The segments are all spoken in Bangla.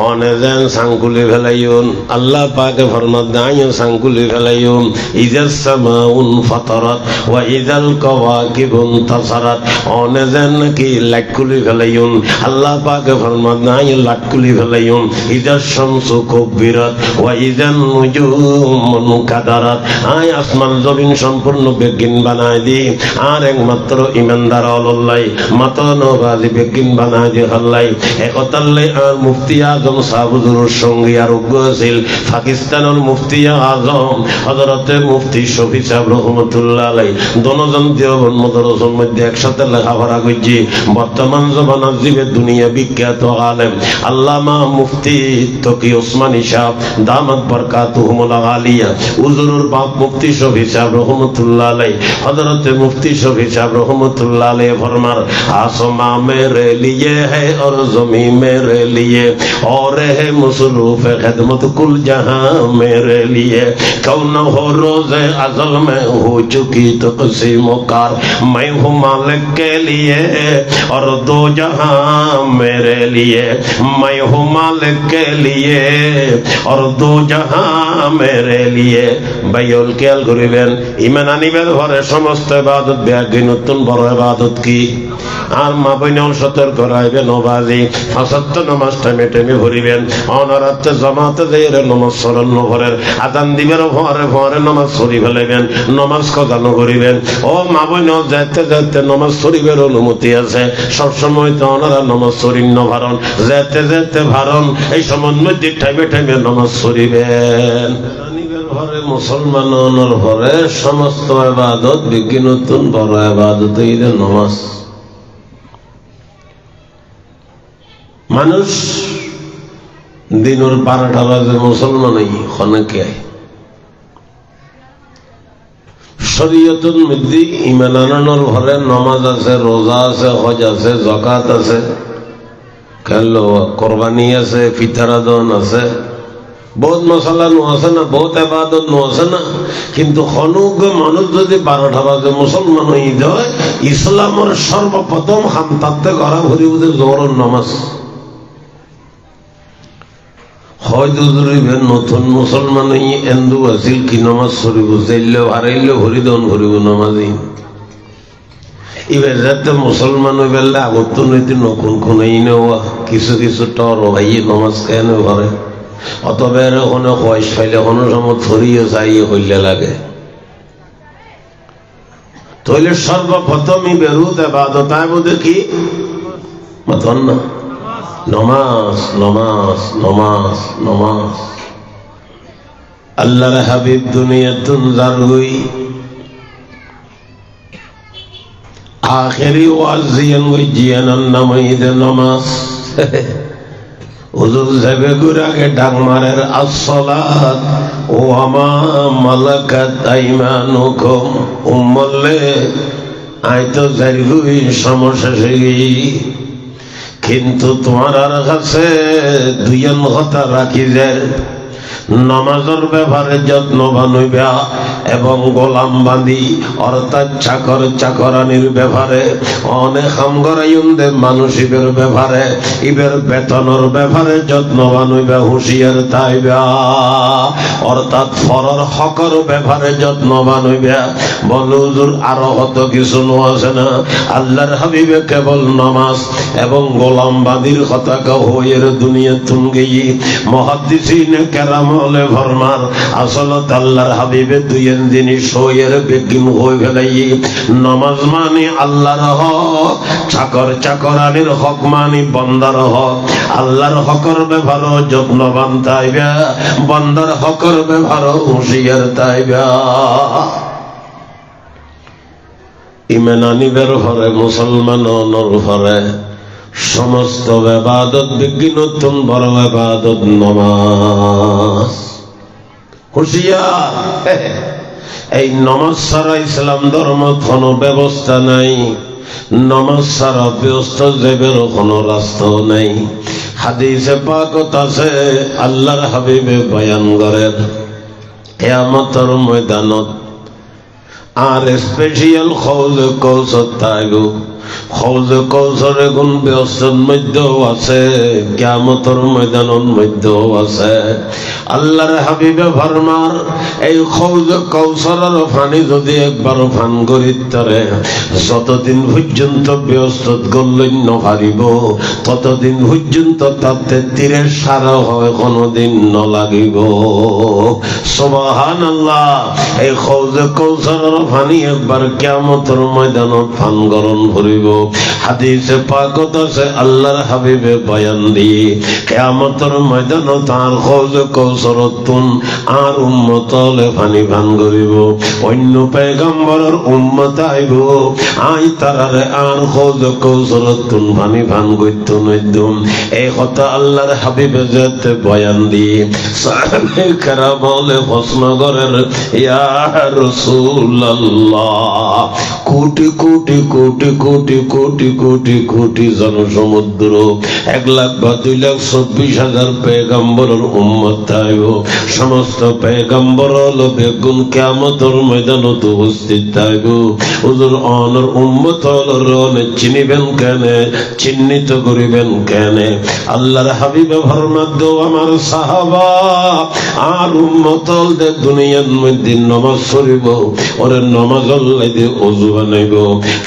অনেজন সাংকুলি ফেলাইউন আল্লাহ পাকে ফরমান দাইও সাংকুলি ফেলাইউন ইজাস সামাউন ফাতারাত ওয়া ইজাল কাওয়াকিবুন তাসারাত অনেজন কি লাটকুলি ফেলাইউন আল্লাহ পাকে ফরমান দাইও লাটকুলি ফেলাইউন ইজাস শামসু কুবিরাত ওয়া ইজান নুজুমুন কাদারাত আয় আসমান জমিন সম্পূর্ণ বেগিন বানায় দি আর একমাত্র ইমানদার আল্লাহ মাতা নবাজি বেগিন বানায় দি আল্লাহ একতাল্লাই আর মুফতি আজম সাহুজুরের সঙ্গে আরোগ্য ছিল পাকিস্তানের মুফতি আজম হযরতে মুফতি শফি সাহেব রহমতুল্লাহ আলাইহি দনজন দেওবন্দ মাদ্রাসার মধ্যে একসাথে লেখাপড়া করছি বর্তমান জমানার জীবে দুনিয়া বিখ্যাত আলেম আল্লামা মুফতি তকি ওসমানী সাহেব দামাত বরকাতুহুমুল আলিয়া হুজুরের বাপ মুফতি শফি সাহেব রহমতুল্লাহ আলাইহি হযরতে মুফতি শফি সাহেব রহমতুল্লাহ আলাইহি ফরমান आसमां मेरे लिए है और ज़मीन मेरे लिए और है मसरूफ़ खिदमत कुल जहां मेरे लिए कौन हो रोज़े अज़ल में हो चुकी तक़सीम कार मैं हूँ मालिक के लिए और दो जहां मेरे लिए मैं हूँ मालिक के लिए और दो जहां मेरे लिए বাইল খেয়াল করিবেন ঈমান আনিবের ঘরে সমস্ত ইবাদত ব্যাগী নতুন বড় ইবাদত কি আর মা বইনল সতর্ক রাখবেন নবাজি ফাসাত্ত নামাজ টাইমে টাইমে ভরিবেন অনারাতে জামাতে দেয়ের নামাজ স্মরণ ভরের আজান দিবের ভরে ভরে নামাজ সরি ফেলাইবেন নামাজ কদানো করিবেন ও মা বইনল যাইতে যাইতে নামাজ সরিবের অনুমতি আছে সবসময় তো ওনারা নামাজ সরিন ন ভারণ যাইতে যাইতে ভারণ এই সময় মধ্যে টাইমে টাইমে নামাজ সরিবেন ঘরে মুসলমানের ঘরে সমস্ত ইবাদত বিজ্ঞ নতুন বড় ইবাদত ঈদের নামাজ মানুষ দিনের 12টা বাজে মুসলমানই খনকে শরীয়তের মধ্যে ঈমান আনানোর ঘরে নামাজ আছে রোজা আছে হজ আছে যাকাত আছে কালো কুরবানি আছে ফিতরাদন আছে बहुत मसाला नो আছে না बहुत ইবাদত নো আছে না কিন্তু হনুগ মানুষ যদি 12টা বাজে মুসলমান হই যায় ইসলামের সর্বপ্রথম হামতাতে করা ভরিউদে জোহরের নামাজ হয়তো জরুরি নতুন মুসলমান হই এন্দু আছিল কি নামাজ পড়িব যাইলে হারাইলে ভরিদন ভরিব নামাজি এবার যাতে মুসলমান হইলে আগত নইতে নকুন কোনাই নেওয়া কিছু কিছু টর ভাই নামাজ কেন করে অতবের কোনো কয়স পাইলে কোনো সময় ছড়িয়ে চাইয়ে হইলে লাগে তইলে সর্বপ্রথমই বেরুত ইবাদত বোধে কি মতন না নামাজ নামাজ নামাজ নামাজ আল্লাহর হাবিব দুনিয়াতুন জারহুই আখেরি ওয়াজিয়ান ওয়াজিয়ান নামাইদ নামাজ হুজুর যাবে গুরাকে ডাক মারের আসসালাত ওয়া মা মালাকাত আইমানুকুম উম্মলে আইতো জারহুই সমস্যা সেই কিন্তু তোমার কাছে দুইজন কথা রাখি যায় নামাজের ব্যাপারে যত্নবান হইবা এবং গোলাম বাঁধি অর্থাৎ চাকর চাকরানির ব্যাপারে অনেক হামগরাইন্দে মানসিকের ব্যাপারে ইবের বেতনের ব্যাপারে যত্নবান হইবা হুঁশিয়ার তাইবা অর্থাৎ ফরর হকর ব্যাপারে যত্নবান হইবা বলে হুজুর আরো কত কিছু আছে না আল্লাহর হাবিবে কেবল নামাজ এবং গোলাম বাঁধির কথা কইয়ের দুনিয়া তুন গিয়ে মুহাদ্দিসিনে কেরাম হলে ফরমান আসলত আল্লাহর হাবিবে দুইয়ের জিনিস হইয়ের বেগিন হয়ে ফেলাই নামাজ মানে আল্লাহর হক চাকর চাকরানির হক মানে বন্দার হক আল্লাহর হকর ব্যাপারও যত্নবান তাইবা বন্দার হকর ব্যাপারও হুঁশিয়ার তাইবা ঈমান আনিবের ঘরে মুসলমানের ঘরে সমস্ত ইবাদত বিজ্ঞানতম বড় ইবাদত নামাজ হুঁশিয়ার এই নামাজ ছাড়া ইসলাম ধর্ম কোনো ব্যবস্থা নাই নামাজ ছাড়া ব্যস্ত যাবের কোনো রাস্তাও নাই হাদিসে পাকত আছে আল্লাহর হাবিবে বয়ান করেন কিয়ামতের ময়দানত আর স্পেশাল খৌজ কৌসত থাকব হৌজে কৌশরে গুণ ব্যস্তের মধ্যেও আছে, কিয়ামতের ময়দানের মধ্যেও আছে। আল্লাহর হাবিবে ফরমার এই হৌজে কৌশরের পানি যদি একবার পান করি তরে যতদিন পর্যন্ত ব্যস্ত গল্লই নহারিব ততদিন পর্যন্ত তাতে তীরের সারা হয় কোনদিন ন লাগিব। সুবহানাল্লাহ। এই হৌজে কৌশরের পানি একবার কিয়ামতের ময়দানত পান গ্রহণ করিব। হাদিসে পাকত আছে আল্লাহর হাবিবে বয়ান দিয়ে কিয়ামতের ময়দানত আর হৌজে কৌশরতুন আর উম্মতলে পানি পান করিব। অন্য পয়গম্বরের উম্মত আইব আই তারারে আর হৌজে কৌশরতুন পানি পান করত নইদুম। এই কথা আল্লাহর হাবিবে যেতে বয়ান দিয়ে সাহাবে কেরাম বলে প্রশ্ন করেন ইয়া রাসূলুল্লাহ, কোটি কোটি কোটি কোটি কোটি কোটি কোটি জনসমুদ্র 1,02,24,000 পয়গম্বরের উম্মত থাইব। সমস্ত পয়গম্বর হলো বেগুন কিয়ামতের ময়দানত উপস্থিত থাইব। হুজুর অনর উম্মত হলো রনে চিনিবেন কেন, চিহ্নিত করিবেন কেন? আল্লাহর হাবিবে ফরমান দাও আমার সাহাবা আর উম্মত হলতে দুনিয়ার মধ্যে নামাজ পড়িব, ওরে নামাজ হল্লাইতে ওযু বানাইব।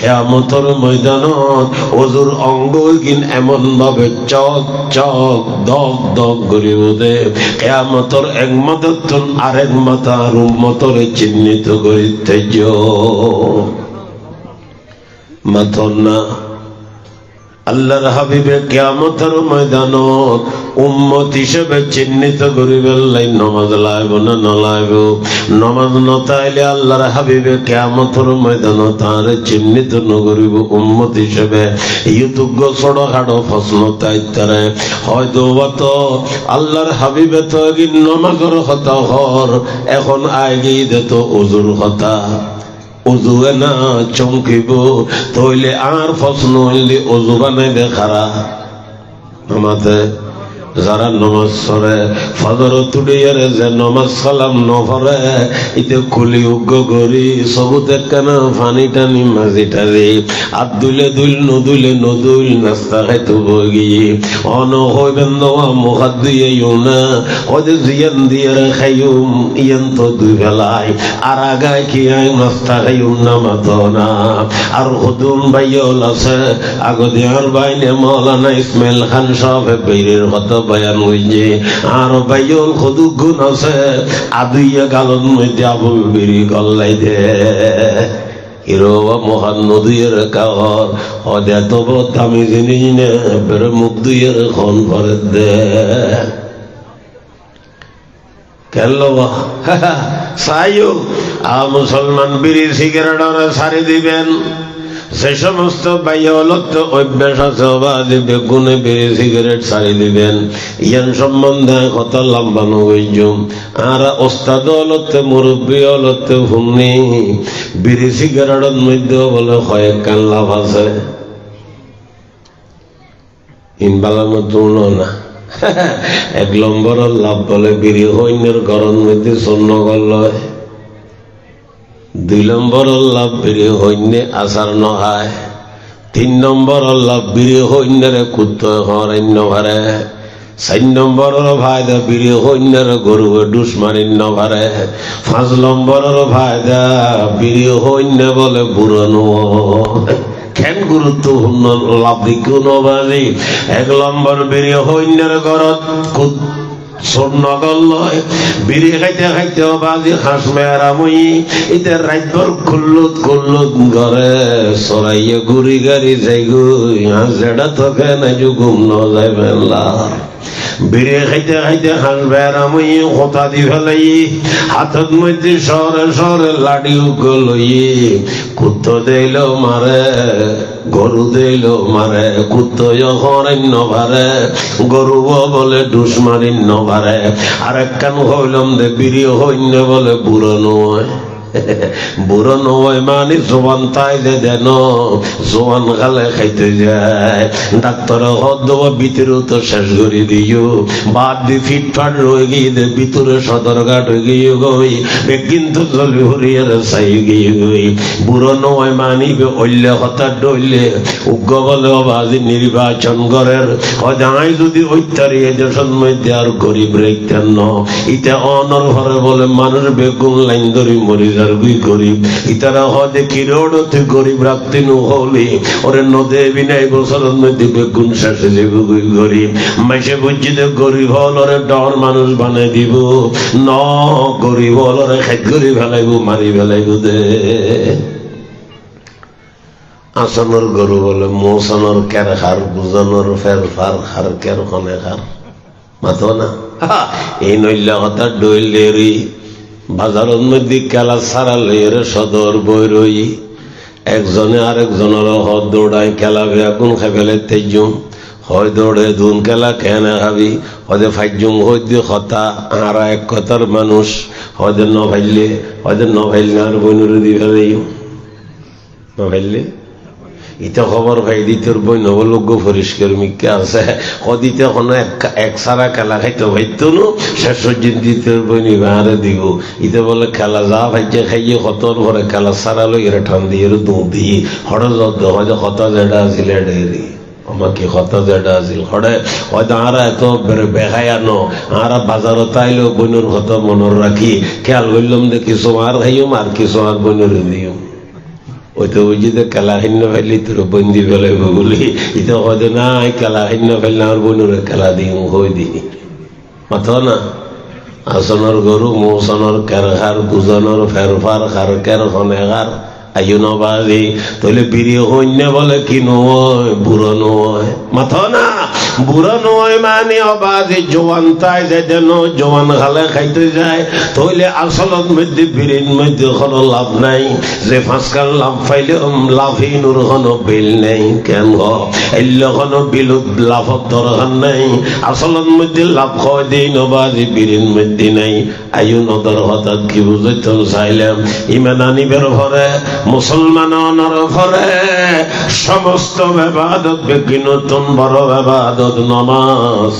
কিয়ামতের ময়দানত ওযুর অঙ্গ কিন এমন ভাবে চক চক দগ দগ করিব দে কিয়ামতের এক মাথার আরেক মাথার উম্মতরে চিহ্নিত করিতে মাথর না। আল্লাহর হাবিবে কিয়ামতের ময়দানত উম্মত হিসেবে চিহ্নিত করিবেন লাই নামাজ লাইব না নলাইব। নামাজ নতাইলে আল্লাহর হাবিবে কিয়ামতের ময়দানত আর চিহ্নিত নকরিব উম্মত হিসেবে। ইউতুগ্য ছোটখাটো প্রশ্ন তাইতারে হয়তো তো আল্লাহর হাবিবে তো কি নামাজের কথা হর এখন আগে দিত ওযুর কথা। ওযুয়ে না চমকিব তইলে আর প্রশ্ন হইলে ওযু বানাইবে খারা। আমাদের যারা নমাজ পড়ে ফজর তুড়িয়ারে যে নমাজ সালাম নপড়ে ইতে কুলি উগ্গ করি সবুতে কেন পানি টানি মাঝি টানি আর দুইলে দুইল নদুইলে নদুইল নাস্তা খাইতে বগি অন হইবেন নোয়া মুখাত দিয়ে না ওদের জিয়ান দিয়ে খাইম ইয়ান তো দুই বেলায় আর আগায় কি আই নাস্তা খাইম না মাত না। আর হুদুম ভাইয়ল আছে আগতে আর বাইনে মৌলানা ইসমাইল খান সাহেব বীরের কথা বয়ান হইছে। আর ভাইয়ল খুদু গুণ আছে আদুইয়া গালন মধ্যে আবুল বিড়ি গল্লাই দে হিরো মহান নদীর কাহর অদে তব দামি জিনিস নে বের মুখ দুইয়ের খন ভরে দে কেলো সাইও আ মুসলমান বিড়ি সিগারেট সারি দিবেন। সে সমস্ত বাইয়লত অভ্যাস আছে বাদে বেগুনে বিড়ি সিগারেট সারি দিবেন। ইয়ান সম্বন্ধে কথা লম্বানো হইজুম। আর ওস্তাদ হলতে মুরব্বী হলতে হুমনি বিড়ি সিগারেটের মধ্যে বলে কয়েক কান লাভ আছে ইনবালার মধ্যে না। 1 নম্বরের লাভ বলে বিড়ি হইনের গরম মধ্যে স্বর্ণ গল্লয়। 2 নম্বরের লাভ বিড়ি হইনে আচার নহায়। 3 নম্বরের লাভ বিড়ি হইনের কুত্ত হরান্য ভারে। 4 নম্বরের ফায়দা বিড়ি হইনের গরুয়ে ডুস মারিন্য ভারে। 5 নম্বরের ফায়দা বিড়ি হইনে বলে বুড়ানো কেন গুরুত্বপূর্ণ লাভ দিকেও নবাজি। 1 নম্বর বিড়ি হইনের ঘরত স্বর্ণ গল্লয় বিড়ি খাইতে খাইতে বাজি হাঁস মেয়ারামই ইতে রাতভর খুল্লুত খুল্লুত ঘরে সরাইয়ে ঘুরি গাড়ি যাই গুই হাঁস যেটা তোকে না ঘুম ন যাইবেন লার। বিড়ি খাইতে খাইতে হাঁস বেড়ামই কথা দি ফেলাই হাতত মধ্যে শহরে শহরে লাডি লই কুত্ত দিল মারে গরু দিল মারে কুত্ত হরান্য ভারে গরু বলে ডুস মারিন্য ভারে। আর এক কান হইলাম দে বিড়ি হইন্য বলে বুড়ানো হয় বুড়ো নয় মানে জোয়ান তাই যে দেন জোয়ান খালে খাইতে যায় ডাক্তার হদ দেওয়া ভিতরেও তো শেষ করে দিও বাদ দি ফিটফাট রয়ে গিয়ে ভিতরে সদরঘাট হয়ে গিয়ে গই কিন্তু চলি হরিয়ার চাই গিয়ে গই বুড়ো নয় মানিবে অল্লে হতার ডইলে উগ্র বলে অবাজি নির্বাচন করেন হজাই যদি ঐত্যারি দেশের মধ্যে আর গরিব রেখতেন ন ইটা অনর ঘরে বলে মানুষ বেগুন লাইন ধরি মরি যার গুই গরিব ইতারা হদে কিরোড়তে গরিব রাখতে নু হলে ওরে নদে বিনাই বছরের মধ্যে বেগুন শেষে যাবে গুই গরিব মাসে বুঝিতে গরিব হল ওরে ডর মানুষ বানাই দিব ন গরিব হল ওরে খেত করি ফেলাইব মারি ফেলাইব দে আসনের গরু বলে মৌসনের কের খার বুঝানোর ফের ফার খার কের খনে খার মাতো না এই নইলা কথা ডইলেরি বাজারের মধ্যে কেলা সারা লইরে সদর বই রই একজনে আরেকজনের হদ দৌড়ায় কেলা বেগুন খাই ফেলে তেজুম হয় দৌড়ে দুন কেলা কেনে খাবি হয়তো ফাইজুম হইতে কথা আর এক কথার মানুষ হয়তো ন ভাইলে আর বইনুরে দি ফেলে ন ভাইলে ইটা খবর ভাই দিতর বই নবলজ্ঞ পরিষ্কার মিকে আছে সদিতে কোনো এক সারা খেলা খাইতে ভাইতো নো শেষ পর্যন্ত দিতর বই নিবে আরে দিব ইতে বলে খেলা যা ভাইছে খাইয়ে কতর ভরে খেলা সারা লই এর ঠান দিয়ে দু দিয়ে হঠাৎ হয়তো কথা যেটা আছিল ডেরি আমাকে কথা যেটা আছিল হরে হয়তো আরা এত বেহায়ানো আরা বাজারত আইলেও বইনের কথা মনের রাখি খেয়াল করলাম যে কিছু আর খাইম আর কিছু আর বইনের দিও ওই তো বুঝি তো খেলাহিন্য ফেললি তোর বন্দি ফেলাইব বলি ইতো হয়তো না খেলাহিন্য ফেললে আমার বোনের খেলা দিই হই দিই মাথ না আসনের গরু মৌসনের কেরখার গুজনের ফেরফার খার কের খনেখার আইও নবাজি তাহলে বিড়ি হইন্য বলে কি নয় বুড়ো নয় মাথ না বুড়ো নয় মানে অবাজি জোয়ান তাই যায় যেন জোয়ান খালে খাইতে যায় তাহলে আসলত মধ্যে বিড়ির মধ্যে কোনো লাভ নাই যে ফাঁসকার লাভ পাইলে লাভহীনুর কোনো বিল নেই কেন এল্য কোনো বিল লাভর দরকার নেই আসলত মধ্যে লাভ খাওয়া দিই নবাজি বিড়ির মধ্যে নেই আইও নদর হঠাৎ কি বুঝাইতে চাইলাম ইমান আনিবের ঘরে মুসলমান অনর ঘরে সমস্ত ইবাদত বেকি নতুন বড় ইবাদত নমাজ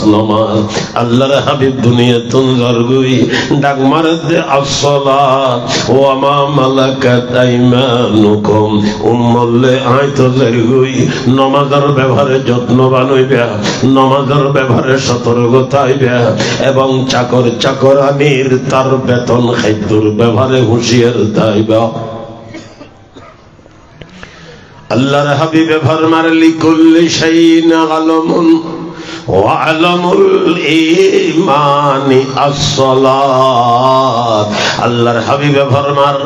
আল্লাহর হাবিব দুনিয়াতুন জরগুই ডাক মারতে আসসালাত ওয়া মা মালাকাত আইমানুকুম উম্মলে আইতো জরগুই নামাজের ব্যবহারে যত্নবান হইবা নামাজের ব্যবহারে সতর্কতা হইবা এবং চাকরানির তার বেতন খাদ্যর ব্যবহারে হুঁশিয়ার থাইবা আল্লাহর হাবিবে ফরমার লিকুল্লি শাইইন আলামুন ওয়া আলামুল ঈমানি আস-সালাত আল্লাহর হাবিবে ফরমার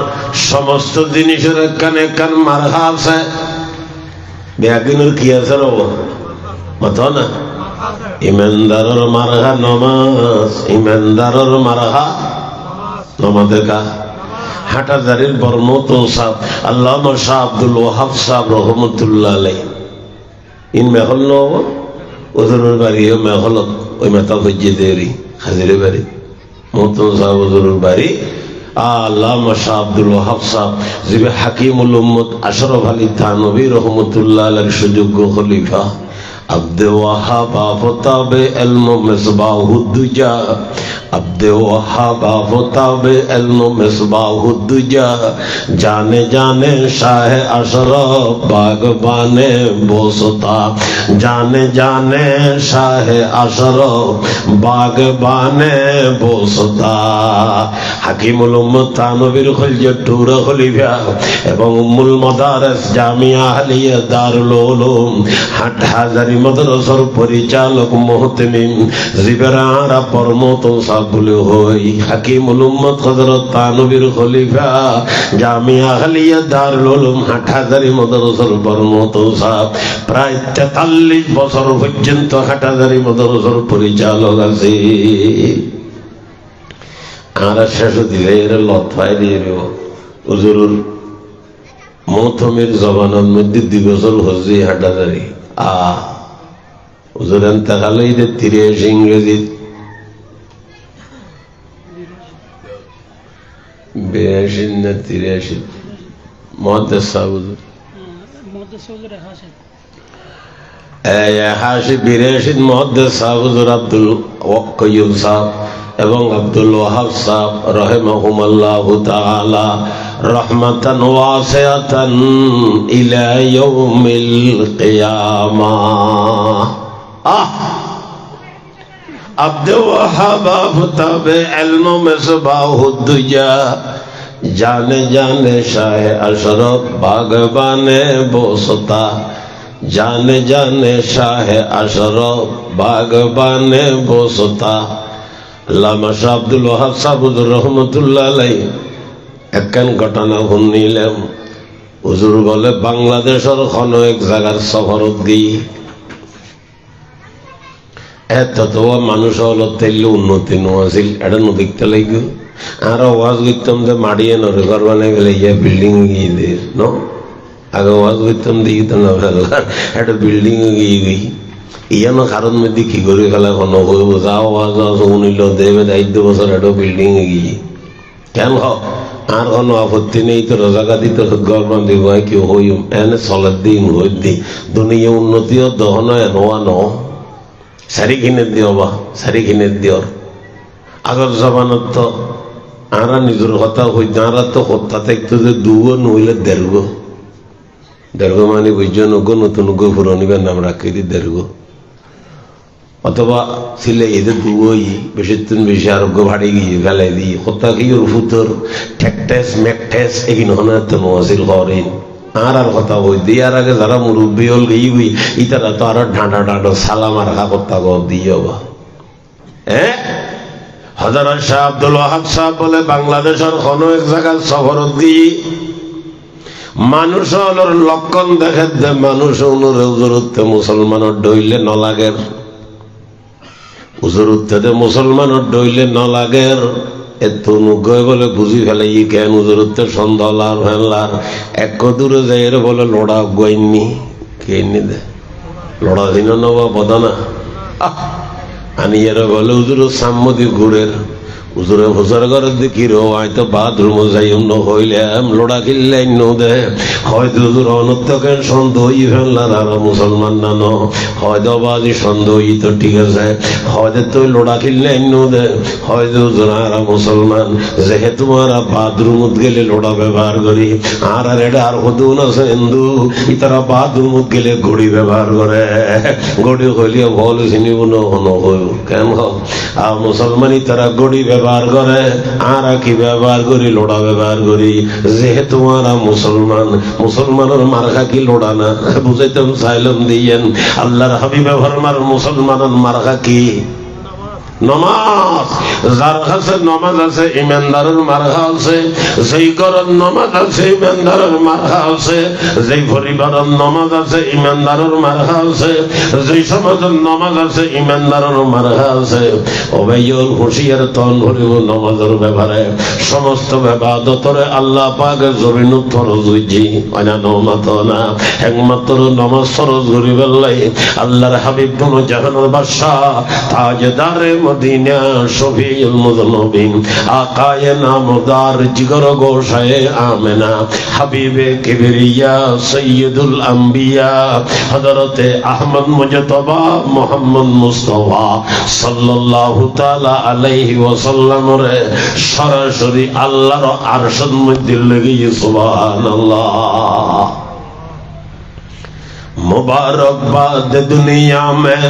সমস্ত জিনিসের কানে কান মারহা আছে বেয়াকিনের কি আছে রে মাথা না ইমানদারের মারহা নামাজ ইমানদারের মারহা নামাজ দেখা হাটাজারির বর্মত সাহেব আল্লামা শাহ আব্দুল ওয়াহাব সাহেব রহমতুল্লাহ আলাইহি ইন মেহল ন ওজুরের বাড়ি মেহল ওই মেতা হজ্জে দেরি হাজিরে বাড়ি মহতম সাহেব ওজুরের বাড়ি আল্লামা শাহ আব্দুল ওয়াহাব সাহেব যিনি হাকিমুল উম্মত আশরাফ আলী থানভী রহমতুল্লাহ আলাইহির সুযোগ্য খলিফা عبد وهاب فتاب علم مصباح الدجا عبد وهاب فتاب علم مصباح الدجا जाने जाने शाह अशरफ बागबाने बोसता जाने जाने शाह अशरफ बागबाने बोसता হাকিমুল উম্মত তানবীর খলিফা টুরা খলিফা এবং উম্মুল মাদারিস জামিয়া আহলিয়া দারুল উলুম হাটহাজারি মাদ্রাসার পরিচালক মুহতামিম জিবরারা পরমত সাবুল হই হাকিমুল উম্মত হযরত তানবীর খলিফা জামিয়া আহলিয়া দারুল উলুম হাটহাজারি মাদ্রাসার পরমত সাব প্রায় 43 বছর পর্যন্ত হাটহাজারি মাদ্রাসার পরিচালক আছে আর শেষ দিলে এর লতফাই দিয়ে দেব হুজুরুর মৌতমের জবানের মধ্যে 2 বছর হজি হাটাজারি হুজুর এন্তেকাল হইতে 83 ইংরেজি 82 না 83 মুহাদ্দিস সাহেব হুজুর হাশিম 82 মুহাদ্দিস সাহেব হুজুর আব্দুল কাইয়ুম সাহেব এবং আব্দুল ওয়াহাব সাহেব রাহিমাহুমুল্লাহু তাআলা রহমাতান ওয়াসিআতান ইলা ইয়াউমিল কিয়ামাহ। আব্দে ওয়াহাব আফতাবে ইলম মিসবাহুদ্দুজা জানে জানে শাহে আশরফ বাগবানে বসতা জানে জানে শাহে আশরফ বাগবানে বসতা। আল্লামা শাহ আব্দুল ওয়াহাব সাহেব রহমতুল্লাহ আলাইহি একখান ঘটনা শুনিলাম। হুজুর বলে বাংলাদেশের কোন এক জায়গার সফরত গিয়ে এত তো মানুষ হল তেল উন্নতি নোয়াছিল এটা নদীতে লাগবে আর ওয়াজ করতাম যে মাড়িয়ে নরে ঘর বানাই গেলে ইয়া বিল্ডিং গিয়ে দিয়ে ন আগে ওয়াজ করতাম দেখি তো না ফেলার একটা বিল্ডিং গিয়ে গই ইয়ানো কারণ মধ্যে কি করে ফেলা কোন হইব যাও ওয়াজ শুনিল দেবে দায়িত্ব বছর একটা বিল্ডিং গিয়ে কেন আর কোনো আপত্তি নেই তো রোজাগাতি তো ঘর বান্ধি হয় কেউ হইম এনে চলের দিন হই দি দুনিয়া উন্নতিও দহন নোয়া ন সারি কিনে দিও বা সারি কিনে দিওর আগর জমানত তো আরা নিজের কথা হইতে আরা তো হত্যা থাকতো যে দুগো নইলে দেড়গো মানে বুঝছো নগো নতুন গো পুরনিবার নাম রাখি দি দেড়গো অথবা ছিলে এদের দুগোই বেশি তুন বেশি আরোগ্য ভাড়ি গিয়ে ফেলাই দিই হত্যা কি ওর ফুতর ঠেকটেস মেকটেস এগিন হনে তো নজিল করেন আর কথা বই দিয়ে আর আগে যারা মুরব্বী হল গিয়ে গুই ইতারা তো আরো ঢাঁটা ঢাঁটো সালাম আর কথা গপ দিয়ে বা হ্যাঁ। হযরত শাহ আব্দুল ওয়াহাব সাহেব বলে বাংলাদেশের কোন এক জায়গায় সফরত গিয়ে মানুষ হলোর লক্ষণ দেখে দে মানুষ অনুরে উজুরতে মুসলমানের ডইলে ন লাগের উজুরতে মুসলমানের ডইলে ন লাগের এত অনুগ্রহ বলে বুঝি ফেলে ই কেন উজুরতে সন্ধ্যার ফেলার এক দূরে যাই বলে লোড়া গোয়াইনি কে দে লোড়া দিন নবা বদানা আনি এর বলে উজুর সাম্মদি ঘুরের উজুরে হুজুর ঘরের দেখি রো হয়তো বাথরুমে যাই অন্য হইলাম লোড়া কিনলে দে হয়তো হুজুর অনত্যকেন সন্দেহ ফেললার আর মুসলমান না ন হয়তো বাজি সন্দেহ তো ঠিক আছে হয়তো তুই লোড়া কিনলে দে হয়তো হুজুর আর মুসলমান যেহেতু আর বাথরুমত গেলে লোড়া ব্যবহার করি আর এটা আর হদুন আছে হিন্দু ইতারা বাথরুমত গেলে ঘড়ি ব্যবহার করে ঘড়ি হইলে বল চিনিব নহইব কেন আর মুসলমানই তারা ঘড়ি ব্যবহার করে আর কি ব্যবহার করি লোড়া ব্যবহার করি যেহেতু আমরা মুসলমানের মার্কা কি লোড়া না বুঝাইতাম চাইলাম দিয়েন আল্লাহর হাবিবে ফরমার মুসলমানের মার্কা কি নমাজ যার কাছে নমাজ আছে ইমানদারের মার্কা আছে যেই ঘরের নমাজ আছে ইমানদারের মার্কা আছে যেই পরিবারের নমাজ আছে ইমানদারের মার্কা আছে যেই সমাজের নমাজ আছে ইমানদারের মার্কা আছে ওবাইয়ল হুঁশিয়ার তন ভরিব নমাজের ব্যাপারে সমস্ত ইবাদতরে আল্লাহ পাক জমিন ফরজ হইছি অনা নমাজ না একমাত্র নমাজ ফরজ করি বেলাই আল্লাহর হাবিব কোন জাহানের বাদশা তাজদারে মদিনা শফিউল মুযনবিন আকায়ে নামদার জিগর গোশায়ে আমেনা হাবিবে কিবরিয়া সৈয়দুল আম্বিয়া হযরতে আহমদ মুজতবা মুহাম্মদ মুস্তাফা সাল্লাল্লাহু তাআলা আলাইহি ওয়াসাল্লাম রে সরাসরি আল্লাহর আরশের মধ্যে লাগিয়ে সুবহানাল্লাহ। मुबारकबाद दुनिया में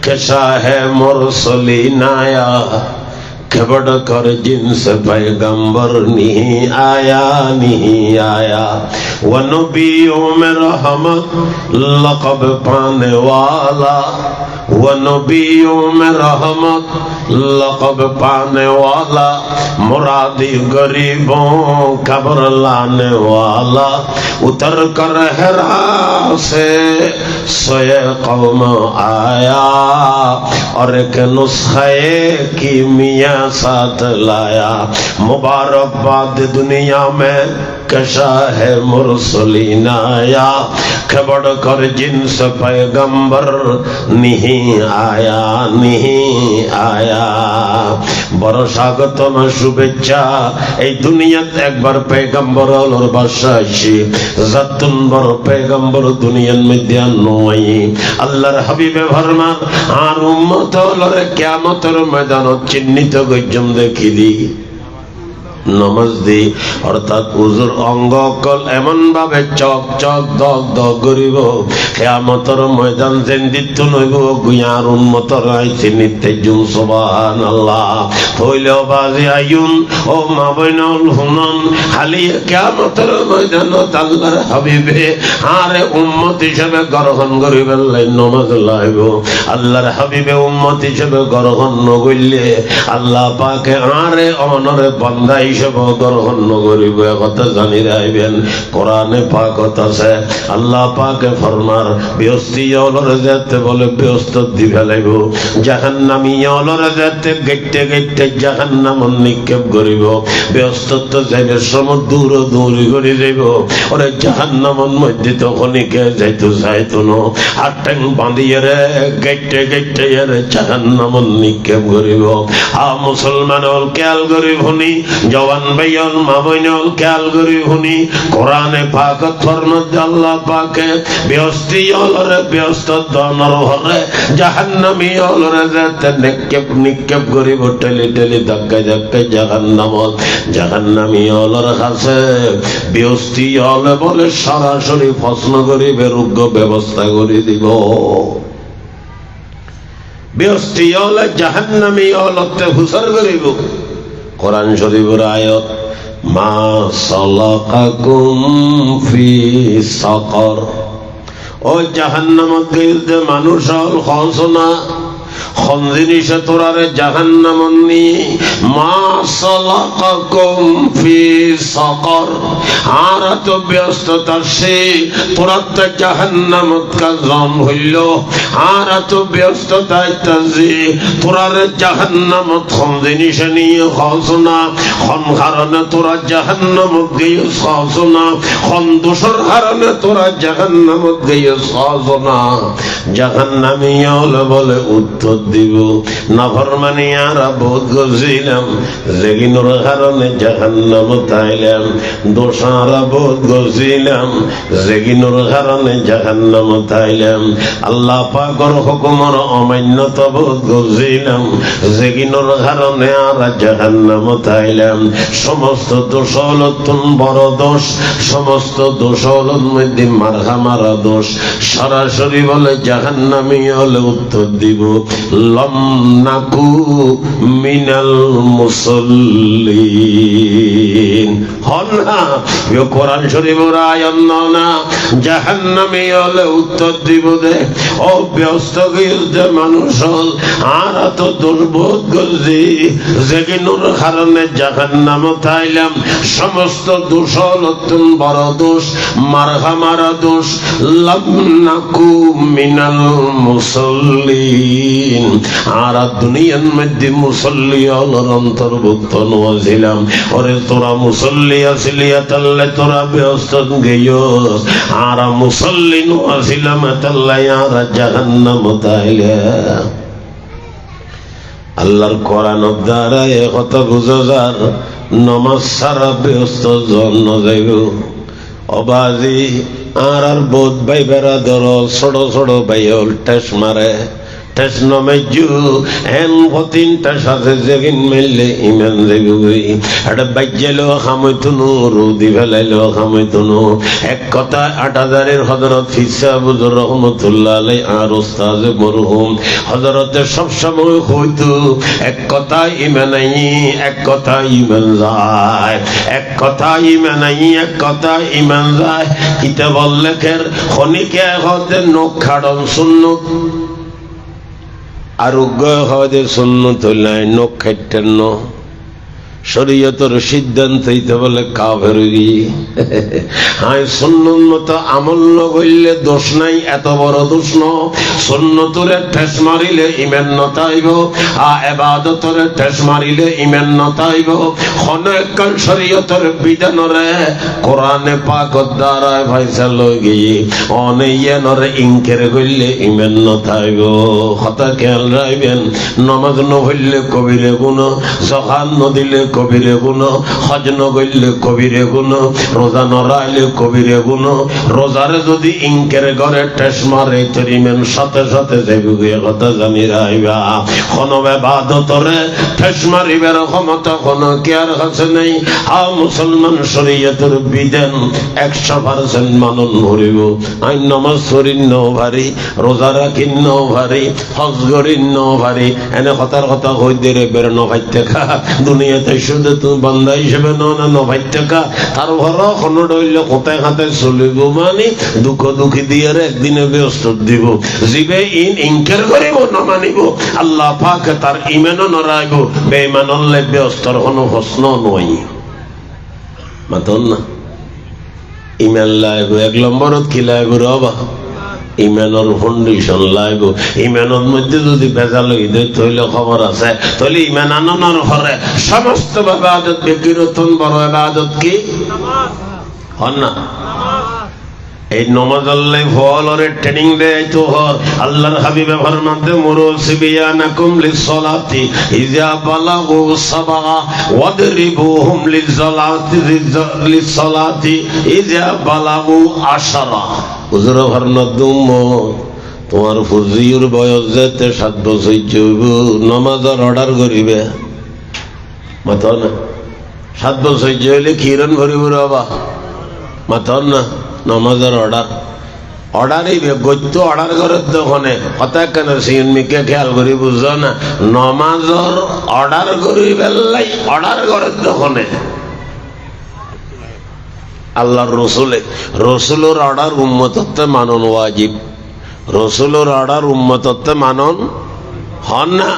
कैसा है मुरसलीन आया के बढ़कर जिनसे पैगंबर नहीं आया व नबियों में रहमत लक़ब पाने वाला व नबियों में रहमत लक़ब पाने वाला मुरादी गरीबों खबर लाने वाला उतर कर हिरा से सोए कौम आया और एक नुस्खे की मियाँ साथ लाया। मुबारकबाद दुनिया में कैसा है मुरसलीन आया के बढ़कर जिनसे पैगंबर नहीं आया বড় স্বাগতম শুভেচ্ছা। এই দুনিয়াত একবার পয়গম্বর হলোর বাদশা আসি জাতুন বড় পয়গম্বর দুনিয়ার মধ্যে নয়। আল্লাহর হাবিবে ফরমান আর উম্মত হলোর কিয়ামতের ময়দানত চিহ্নিত গজ্জম দেখিলি নমাজ দি, অর্থাৎ উজুর অঙ্গ কল এমন ভাবে চক চক দগ দগ করিব কিয়ামতের ময়দান জেন্দিত নইব গুয়ার উন্মতর আইছে নিত্যজুম সুবহানাল্লাহ। হইলেও বাজে আইউন ও মা বইনল হুনন হালিয়ে কিয়ামতের ময়দানত আল্লাহর হাবিবে আরে উম্মত হিসেবে গ্রহণ করিবেন লাই নমাজ লাইব। আল্লাহর হাবিবে উম্মত হিসেবে গ্রহণ নগইলে আল্লাহ পাকে আরে অনরে বান্দা হিসেবে গ্রহণ নগরিব। কথা জানি রাখবেন কোরআনে পাকত আছে আল্লাহ পাকে ফরমার ব্যস্তি অলরে যেতে বলে ব্যস্ত দি ফেলাইব, জাহান্নামী অলরে যেতে গেটে গেটে জাহান্নাম নিক্ষেপ করিব। ব্যস্ত তো যাইবে সমুদ্র দূর দূরি করে যাইব। ওরে জাহান্নামন মধ্যে তখনই কে যাইতো যাইতো না হাত ট্যাং বাঁধিয়ে রে গেটে গেটে রে জাহান্নামন নিক্ষেপ করিব। আ মুসলমান হল খেয়াল করিব নি, জওয়ান ভাই হল মা বইন হল খেয়াল করিব নি। কোরআনে পাকত ফরমাত আল্লাহ পাকে ব্যস্তি অলরে ব্যস্ত দনর হরে জাহান্নামী অলরে যেতে নিক্ষেপ নিক্ষেপ করিব টেলি টেলি ধাক্কায় ধাক্কায় জাহান্নামত। জাহান্নামী অলর কাছে ব্যস্তি হলে বলে সরাসরি প্রশ্ন করিবে রোগ্য ব্যবস্থা করে দিব। ব্যস্তি হলে জাহান্নামী অলতে হুসর করিব। কোরআন শরীফের আয়াত মা সালাকাকুম ফি সাকার, ও জাহান্নামত গেলতে মানুষ হল খসনা খন জিনিসে তোরারে জাহান্নামত নি মা সালাকাকুম ফি সাকার। আর এত ব্যস্ততা সে তোরা তো জাহান্নামত কাজম হইল। আর এত ব্যস্ততা যে তোরারে জাহান্নামত খন জিনিসে নিয়ে খসনা খন কারণে তোরা জাহান্নামত গিয়ে খসনা খন দোষর কারণে তোরা জাহান্নামত গিয়ে খসনা। জাহান্নামী হলে বলে উত্তর দিব নাফরমানি আর বোধ করছিলাম যেগিনোর কারণে জাহান্নামত আইলাম, দোষারা বোধ করছিলাম যেগিনোর কারণে জাহান্নামত আইলাম, আল্লাহ পাকের হুকুমের অমান্যতা বোধ করছিলাম যেগিনোর কারণে আর জাহান্নামত আইলাম। সমস্ত দোষ হলো বড় দোষ, সমস্ত দোষ হলো মধ্যে মারা দোষ। সরাসরি বলে জাহান্নামী হলে উত্তর দিব লম নাকু মিনাল মুসল্লিন। হন না কোরআন শরীফের আয়াত না জাহান্নামী হলে উত্তর দিব দে ও ব্যস্ত গিয়ে মানুষ হল আর এত দুর্বোধ করছি যেগিনোর কারণে জাহান্নামত আইলাম। সমস্ত দোষ হল বড় দোষ মারা দোষ। লম নাকু মিনাল মুসল্লিন, আর দুনিয়ার মধ্যে মুসল্লি হলোর অন্তর্ভুক্ত নছিলাম। ওরে তোরা মুসল্লি আসিলি তাহলে তোরা ব্যস্ত গেয়স, আর মুসল্লি নছিলাম তাহলে আর জাহান্নামত আইলে। আল্লাহর কোরআনের দ্বারা এ কথা বুঝা যার নমাজ সারা ব্যস্ত জন্য যাইব। অবাজি আর বোধ ভাই বেড়া ধর ছোট ছোট ভাই হল টেস মারে টেস নমেজু এন তিনটা সাথে যেদিন মেললে ইমান দেবী একটা বাইজাইলেও খামইতুনু রুদি ফেলাইলেও খামইতুনু। এক কথা ৮০০০-এর হযরত ফিসাবুজুর রহমতুল্লাহ আলাই আর ওস্তাজে মরহুম হযরতে সবসময় হইতো এক কথা ইমান নাই এক কথা ইমান যায়, এক কথা ইমান নাই এক কথা ইমান যায়। কিতাব লেখের খনিকে হতে নখ খাড়ন সুন্নত আরোগ্য হদে সুন্নত হইলাই নখ খাইতেন শরীয়তের সিদ্ধান্তই তো বলে কাফেরি। হায় সুন্নত মতো আমল ন করলে দোষ নাই, এত বড় দোষ ন। সুন্নতরে ঠেস মারিলে ইমান নতাইব, ইবাদতরে ঠেস মারিলে ইমান নতাইব। অনেকক্ষণ শরীয়তের বিধানরে কোরআনে পাকত দ্বারায় ফয়সালা গিয়ে অনেকরে ইনকার করলে ইমান নতাইব। কথা খেয়াল রাখবেন, নামাজ ন হইলে কবিরে গুনাহ, যাকাত ন দিলে কবিরে গুনাহ, হজ ন করলে কবিরে গুনাহ, রোজা ন রাখলে কবিরে গুনাহ। রোজারে যদি ইনকার করে ঠেস মারে তোর ইমান সাথে সাথে যাইবে। কথা জানি রাখবা, কোন ইবাদতরে ঠেস মারিবার ক্ষমতা কোন কেয়ার কাছে নেই। মুসলমান শরীয়তের বিধান 100% মানন করিব। আইন নামাজ পড়িন ন ভারি, রোজা রাখিন ন ভারি, হজ করিন ন ভারি, এনে কথার কথা কই দে রে বের ন ভাইতেকা দুনিয়াতে শুধু তুমি বান্দা হিসেবে ন ভাইতেকা। তার ঘর কোনো ডইলে কোথায় খাতে চলিব, মানে দুঃখ দুঃখী দিয়ে একদিনে ব্যস্ত দিব। জীবে ইনকার করিব না মানিব, আল্লাহ পাক তার ইমানও নড়াইব। বেঈমান হলে ব্যস্তর কোনো প্রশ্ন নয়। মাতন না ইমান লাইব, 1 নম্বরত কি লাইব রবা ইমানের ফাউন্ডেশন লাইব। ইমানের মধ্যে যদি ভেজাল হইলে খবর আছে, তাহলে ইমান আনন্দের ঘরে সমস্ত ইবাদত বেকিরতন বড় ইবাদত কি হন না। এই নমাজ আল্লাহ ফলরে ট্রেনিং দেয় তো হর। আল্লাহর হাবিবে ফরমাতে মুরসিবিয়ানাকুম লিসসালাতি ইযা বালাগু সাবআ ওয়াদরিবুহুম লিসসালাতি ইযা বালাগু 10। হুজুর ফরমাত তোমার ফুজির বয়স যেতে 7 বছর হইব, নামাজের অর্ডার করিবে। মাথা না 7 বছর হইলে কিরণ ভরিব বাবা। মাথা না নামাজের অর্ডারই গত্য অর্ডার করে দোকানে কথা কেন সিনমিকে খেয়াল করি বুঝছো না। নামাজের অর্ডার করি বেলাই অর্ডার করে দোকানে আল্লাহর রসুলের অর্ডার উম্মতত্বে মানন ওয়াজিব। রসুলের অর্ডার উম্মতত্বে মানন হন না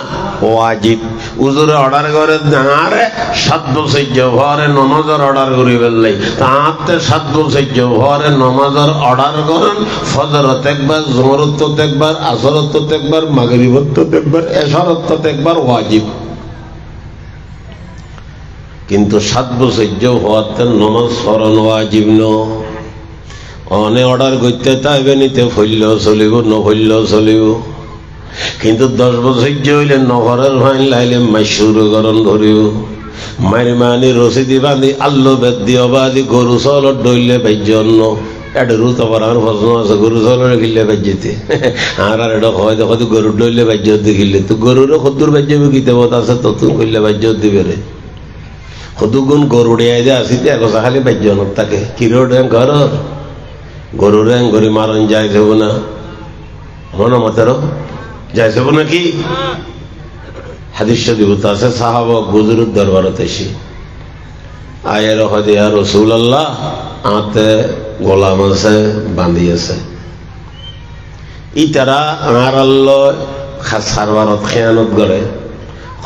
ওয়াজিব। উজুরে অর্ডার করে আরে 7 বছর ঘরে নমাজের অর্ডার করি বেললাই তাহাতে 7 বছর ঘরে নমাজের অর্ডার করেন। ফজরত একবার, জোহরত একবার, আসরত একবার, মাগরিবত একবার, এশারত একবার ওয়াজিব। কিন্তু 7 বছর হওয়াতে নমাজ পড়ানো ওয়াজিব ন। অনে অর্ডার করতে তাইবে নিতে ফইলেও চলিব, নফইলেও চলিব। কিন্তু 10 বছর হইলে নহরের ফাইন লাইলে মাইশুর গরম ধরিব। মারি মানি রসিদি বাঁধি আল্লো বেদ দিয়ে বাদি গরু চলত ডইলে বাজ্যন্ন এটা রুত আবার আমার প্রশ্ন আছে। গরু চলরে খিলে বাজ্যতে আর এটা হয় দেখো গরু ডইলে বাজ্য দেখিলে তো গরুরও সত্তর বাজ্যবে কিতাবত আছে ততুন করলে বাজ্য দিবে রে। সদুগুণ গরু ডিয়াই দিয়ে আসিতে একসা খালি বাজ্যনত থাকে কিরোর ঘর গরুর ঘরে মারণ যায় যাব না মনে মতেরও যাই যাব নাকি। হাদিস শরীফ আছে সাহাবা হুজুরের দরবারতে এসে আয়ের হদে ইয়া রাসূলুল্লাহ আতে গোলাম আছে বাঁধিয়েছে ইতারা আমার আল্লাহ সারবারত খেয়ানত করে,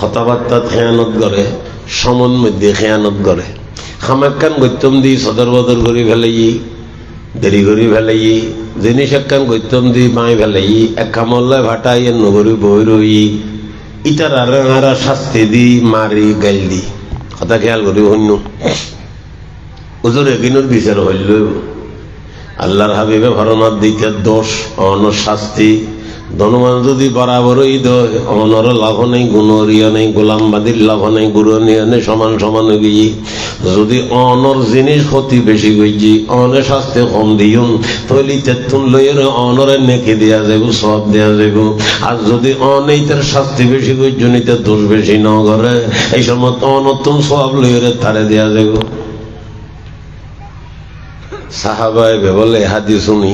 কথাবার্তাত খেয়ানত করে, সমন মধ্যে খেয়ানত করে। খামাক্কান গৈতম দি সদর বদর করে ফেলাই, দেরি করে ফেলাই, জিনিস একখান গৈতম দি মাই ফেলাই, এক কামল্লায় ভাটাই নগরী বই রই ইটার আর শাস্তি দি মারি গাইল দি। কথা খেয়াল করি হইন হুজুর এগিনোর বিচার হইল। আল্লাহর হাবিবে ফরমাত দিতে দোষ অন শাস্তি ধনমান যদি বরাবরই দয় অনর লাভ নেই, গুণরিয়া নেই, গোলামবাদীর লাভ নেই, গুরনিয়া নেই, সমান সমান গিয়ে যদি অনর জিনিস ক্ষতি বেশি গইছি অনে শাস্তি কম দিউন তৈলি তেতুন লইয়ের অনরে নেকি দেওয়া যাব, সব দেওয়া যাব। আর যদি অনেইতের শাস্তি বেশি গইছ নিতে দোষ বেশি ন করে এই সময় অনতুন সব লইয়ের তারে দেওয়া যাব। সাহাবায় বলে হাদি শুনি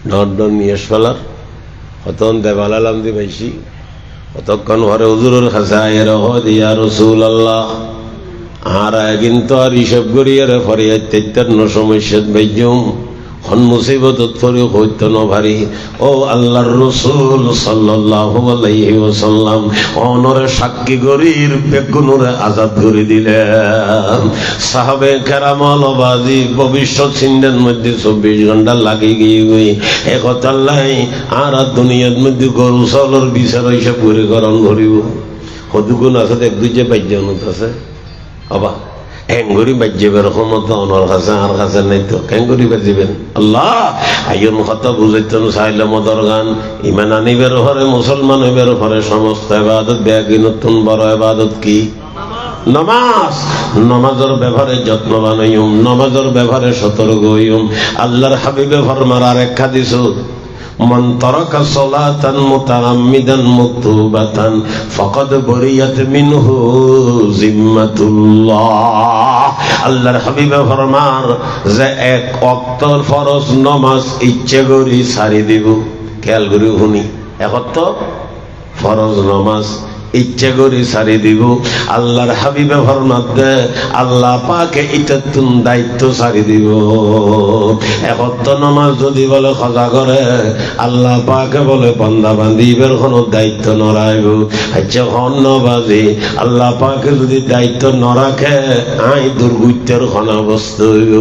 ডন নিয়ে ফেলার অতন দেবালাম দি বেশি অতক্ষণ ঘরে হুজুরের কাছে আয়ের ইয়া রাসূলুল্লাহ আর কিন্তু আর হিসাব করিয়ারে ফরিয়াদ তেত্তান্ন সমস্যা বেজম হন মুসিবতত পরে হইতো ন ভারী। ও আল্লাহর রাসূল সাল্লাল্লাহু আলাইহি ওয়াসাল্লাম অনরে সাক্ষী গরির বেগুনরে আজাদ করে দিলেন। সাহাবে কেরাম অলবাজি ভবিষ্যৎ চিন্তার মধ্যে 24 ঘন্টা লাগে গিয়ে একথা আল্লাহ আর দুনিয়ার মধ্যে গরু চাউলের বিচার হিসাব করে করণ করিব। কতগুণ আছে এক দুই যে বাজ্যনত আছে আবা হেঙ্গুরি বাজ্যবের ক্ষমতা ওনার কাছে আর কাছে নাই তো হেঙ্গুরি বাজিবেন আল্লাহ আইন কথা বুঝাইতে চাইলে মদর গান ইমান আনিবের ঘরে মুসলমান হইবের ঘরে সমস্ত ইবাদত ব্যাগী নতুন বড় ইবাদত কি নামাজ। নামাজের ব্যাপারে যত্নবান হইম, নামাজের ব্যাপারে সতর্ক হইম। আল্লাহর হাবিবে ফরমার আরেক হাদিস মান তারাকা সালাতান মুতাআম্মিদান মাকতুবাতান ফাকাদ বরিয়াত মিনহু জিম্মাতুল্লাহ। আল্লাহর হাবিবে ফরমান যে এক ওয়াক্তর ফরজ নামাজ ইচ্ছে করি ছাড়ি দিব। খেয়াল করি শুনি, এক ওয়াক্ত ফরজ নামাজ ইচ্ছে করি ছাড়ি দিব। আল্লাহর হাবিবে ফরমান দে আল্লাহ পাকে এটা তুম দায়িত্ব ছাড়ি দিব। এক ওয়াক্ত নামাজ যদি বলে খজা করে আল্লাহ পাকে বলে বান্দা বান্দিবের কোনো দায়িত্ব নরাইব। আচ্ছা হন নবাজি আল্লাহ পাকে যদি দায়িত্ব ন রাখে আই দুর্গুত্যের ক্ষণাবস্থ হইব।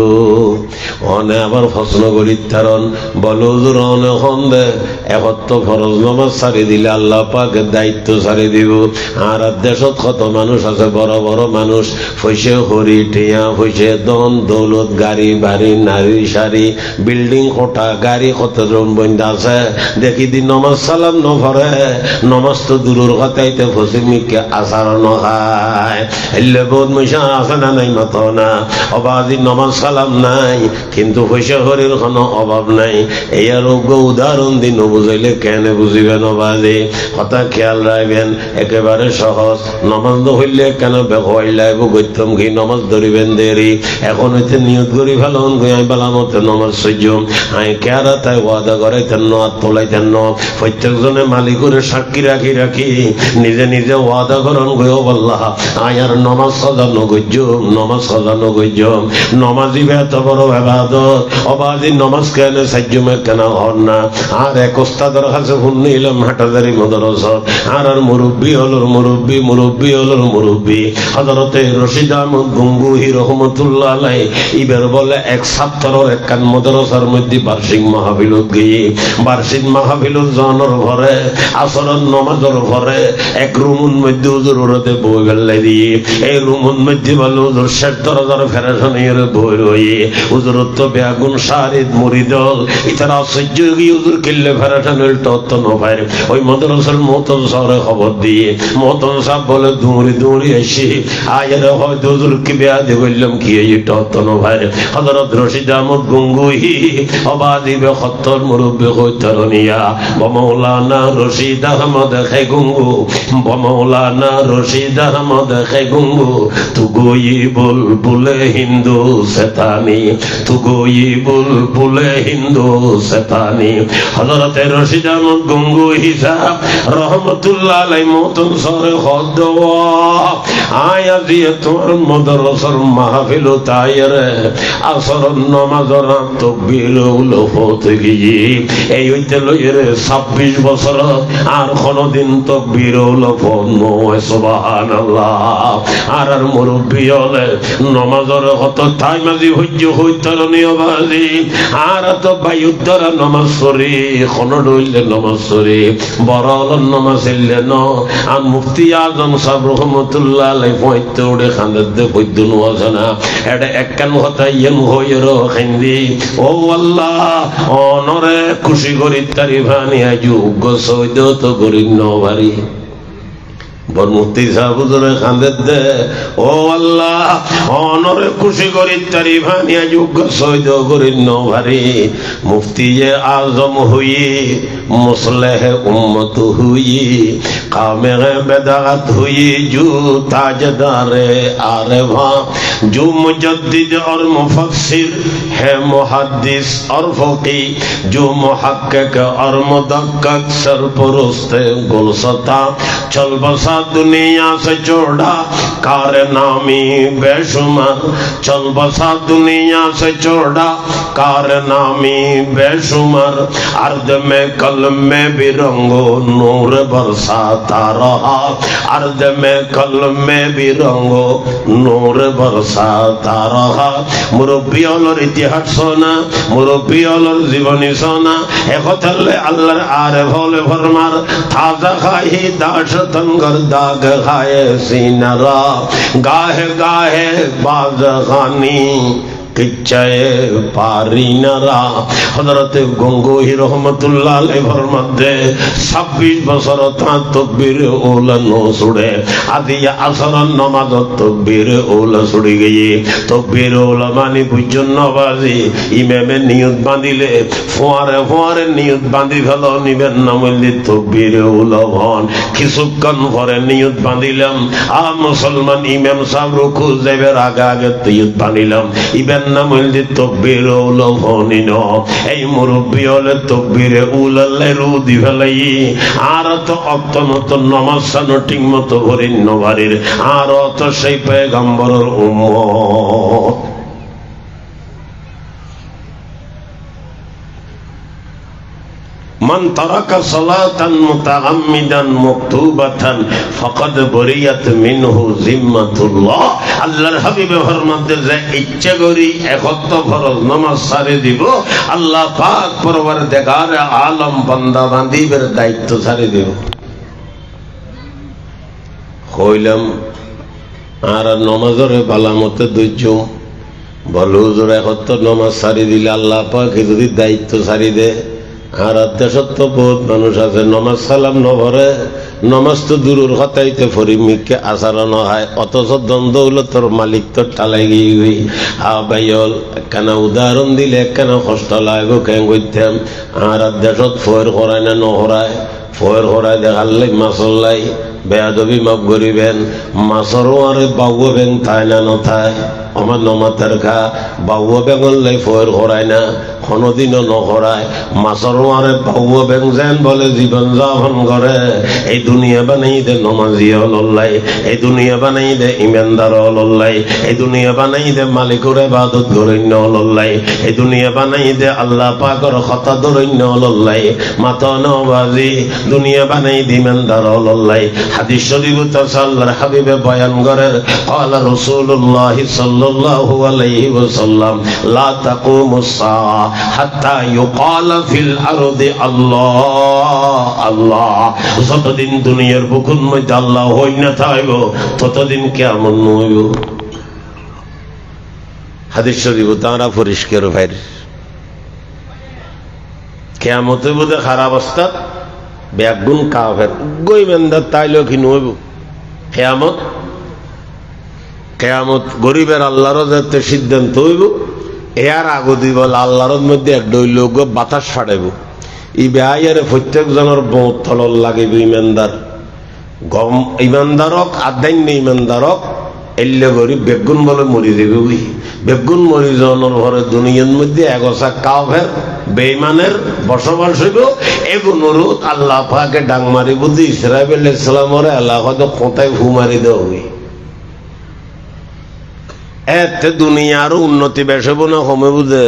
অনে আবার প্রশ্ন করি তারণ বলো হুজুর অনে হন দে এক ওয়াক্ত ফরজ নামাজ ছাড়ি দিলে আল্লাহ পাকে দায়িত্ব ছাড়ি দিব। আর দেশত কত মানুষ আছে বড় বড় মানুষ পয়সা হরি টিয়া পয়সা দন দৌলত গাড়ি বাড়ি নারী সারি বিল্ডিং কোটা গাড়ি কতজন বন্ধু আছে দেখি দি নমাজ সালাম নভরে নমাজ তো দূরের কথাইতে ফসিমিকে আচার নখায় এলে বহুত মশা আছে না নাই মত না অবাধি নমাজ সালাম নাই কিন্তু পয়সা হরির কোনো অভাব নাই। এই আরোগ্য উদাহরণ দিন বুঝাইলে কেন বুঝিবেন অবাধি কথা খেয়াল রাখবেন। একেবারে সহজ নমাজ হইলে কেন বেলাইব গত্যম ঘি নমাজ ধরিবেন দেরি এখন হইতে নিয়ত করি ফেলন গুয়াই বেলা মতো নমাজ সহ্য আই কেয়ারা তাই ওয়াদা করাইতেন ন আর তোলাইতেন ন প্রত্যেকজনে মালিকের সাক্ষী রাখি রাখি নিজে নিজে ওয়াদা করেন গো বল্লাহ আই আর নমাজ সাজানো গজ্য নমাজ সাজানো গজ্য নমাজি এত বড় ইবাদত অবাধি নমাজ কেন সাহায্যমে কেন হন না। আর এক ওস্তাদের কাছে ফোন নিলাম হাটাদারি মদরসত আর মুরব্বী হলোর মুরব্বী মুরব্বী হলোর মুরব্বী হযরতে রশিদ আহমদ গঙ্গুহি রহমতুল্লাহ আলাইহি ইবের বলে এক ছাত্রর একখান মাদ্রাসার মধ্যে বার্ষিক মাহফিলত গিয়ে বার্ষিক মাহফিলত জনের ঘরে আসরের নামাজের ঘরে এক রুমের মধ্যে হুজুর ওরতে বই বেলাই দিয়ে এই রুমের মধ্যে বলে হুজুর শেষ দরজার ফেরেশানির বই রয়ে হুজুর তো বেগুন শারিদ মুরিদল ইতারা সহ্য গিয়ে হুজুর কিল্লে ফেরেশানির তত্ত্ব নভাই ওই মাদ্রাসার মতন শহরে খবর দিয়ে মতন সাহেব বলে দৌড়ি দৌড়ি এসে আয়ের হয়তো হুজুর কি বেয়াদি বললাম কি এই তত্ত্ব নভাই হযরত রশিদ আহমদ গঙ্গুহি অবাদিবে খত্তর মুরব্বী হইতারনিয়া বমৌলানা রশিদ আহমদ খে গঙ্গু বমৌলানা রশিদ আহমদ খে গঙ্গু তু গোয়ি বুলবুলে হিন্দু সেতানি তু গোয়ি বুলবুলে হিন্দু সেতানি। হযরত রশিদ আহমদ গঙ্গুহি সাহেব রহমতুল্লাহ আলাইহি মতন সরে হদ আয়া দিয়ে তোমার মাদ্রাসার মাহফিল তাইরে আসর নামাজের তাকবীর হলো হতে গিয়ে এই হইতে লইরে 26 বছর আর কোনদিন তাকবীর হলো নয় সুবহানাল্লাহ। আর মুরব্বি হলে নামাজের হত তাই মাঝি হজ্জ হইতার নিয়মাজি আর তো বায়ুদ্ধারা নামাজ পড়ি কোন রইলে নামাজ পড়ি বড় হল নামাজ এলে ন আর মুফতি আজম সাহেব রহমতুল্লাহ আলাইহি পয়তে উড়ে খান্দের দে বৈদ্যুন ওয়াজনা এটা একখান কথা ইয়েন হইর হিন্দি ও আল্লাহ অনরে খুশি করি তারি ভানিয়া যোগ্য সৈদ তো করি নভারি বরমুক্তি সাহুজুরে খান্দের দে ও আল্লাহ অনরে খুশি করি তারি ভানিয়া যোগ্য সৈদ করি নভারি মুফতি আজম হই मुस्लिह उम्मत हुई, कामे बेदात हुई जो ताजदारे आरवा, जो मुजद्दिद और मुफस्सिर है मुहद्दिस और फकी, जो मुहक्किक और मुदक्किक सरपरस्ते गुलसता, चल बसा दुनिया से चौड़ा कारनामी बेशुमार, चल बसा दुनिया से चौड़ा कारनामी बेशुमार, अर्द में कलम में भी रंगो नूर बरसाता रहा, अर्द में कलम में भी रंगो नूर बरसाता रहा। मुरब्बी और इतिहास सोना, मुरब्बी और जीवनी सोना, एक होतले अल्लाह आरे भोले फरमार, ताजा खाही दाश तंगर दाग खाए सीनरा, गाहे गाहे बाज खानी किच्चाए पारी नरा। हजरत गंगोही रहमतुल्लाह अलैहि फरमाते 26 বছর তা তকবীর ওলা নো ছুড়ে আদিয়া আসর নামাজ তকবীর ওলা ছুড়ে গিয়ে তকবীর ওলা মানে বুঝুন নবাজি ইমামে নিয়ত বাঁধিলে ফোয়ারে ফোয়ারে নিয়ত বাঁধি ফেল নিবেন না মল্লি তকবীর ওলা হন কিছুক্ষণ পরে নিয়ত বাঁধিলাম আ মুসলমান ইমাম সাহেব রুকু যাইবার আগে আগে নিয়ত বাঁধিলাম ইবেন না মল্লি তকবীর ওলা হনি ন এই মুরব্বী হলে তকবীরে উলাল্লাই রু দি ফেলাই আর তো অক্ত মতো নমাজ সানো ঠিক মতো ভরিন নবারির আর তো সেই পয়গম্বরের উম্মত। মান তারাকা সালাতান মুতাআম্মিদান মাকতুবাতান ফাকাদ বরিয়াত মিনহু জিম্মাতুল্লাহ। আল্লাহর হাবিব ফরমাতে যে ইচ্ছা করি একত্ব ফরজ নামাজ সারে দিব আল্লাহ পাক পরওয়ারদিগার আলম বান্দা বান্দিদের দায়িত্ব সারে দিব। কইলাম আর নামাজের বালামতে দুইজুম বল হুজুর একত্ব নামাজ সারি দিলে আল্লাহ পাক যদি দায়িত্ব সারি দে আর দেশত তো বহুত মানুষ আছে নমাজ সালাম নভরে নমাজ তো দূরের হতাইতে ফরিমিককে আচরণ হয় অথচ দ্বন্দ্ব হলো তোর মালিক তোর টালাই গিয়ে গই হা বাইল একখানা উদাহরণ দিলে একখানা কষ্ট লাগবো কেন করতাম আর দেশত ফয়ের করায় না নহরায় ফয়ের করায় দেখাল্লাই মাসল্লাই বেয়াদবি মাফ করিবেন মাছরও আরে বাবু বেং থায় না নথায় আমার নমাতের খা বাবু বেঙর লাই ফয়ের করায় না কোনোদিনও নহরায় মাছরও আরে বাবু বেং যেন বলে জীবন যাপন করে এই দুনিয়া বানাই দে নমাজি হল্লাই এই দুনিয়া বানাই দে ইমানদার হল্লাই এই দুনিয়া বানাই দে মালিকের ইবাদত গরণ্য হল্লাই এই দুনিয়া বানাই দে আল্লাহ পাকের কথা ধরণ্য হল্লাই মাতা নবাজি দুনিয়া বানাই দে ইমানদার হল্লাই। হাদিস শরীফ আল্লাহর হাবিবে বয়ান করেন ক্বালা রাসূলুল্লাহ সাল্লাল্লাহু আলাইহি ওয়াসাল্লাম লা তাকুমুস সাআ হাত্তা ইউকালা ফিল আরদি আল্লাহ আল্লাহ। যতদিন দুনিয়ার বুকুর মধ্যে আল্লাহ হই না থাকব ততদিন কিয়ামত নইব। হাদিস শরীফ তারা পরিষ্কার ভাই কিয়ামতে বুঝে খারাপ অবস্থা বেগুন কাফের গইমেন্দার তাইলেও কি নইব কিয়ামত কিয়ামত গরিবের আল্লাহর যাতে সিদ্ধান্ত হইব এর আগে দিব আল্লাহর মধ্যে এক ডইল বাতাস ফাটাইব ই বেআইয়ের প্রত্যেক জনের বহুত তলল লাগিব ইমানদার গম ইমানদারক আদান্য ইমানদারক এলে গরিব বেগুন বলে মরি দেবে ওই বেগুন মরি যাওয়ার ঘরে দুনিয়ার মধ্যে এগোছা কাফের বেঈমানের বসবাস হইব এগুলোরও আল্লাহ পাকে ডাং মারি বুঝি ইসরাইল আলাইহিস সালামের এলাকাতে কোথায় ফু মারি দেওয়া হই এতে দুনিয়ারও উন্নতি বেশ হবো না কমে বুঝে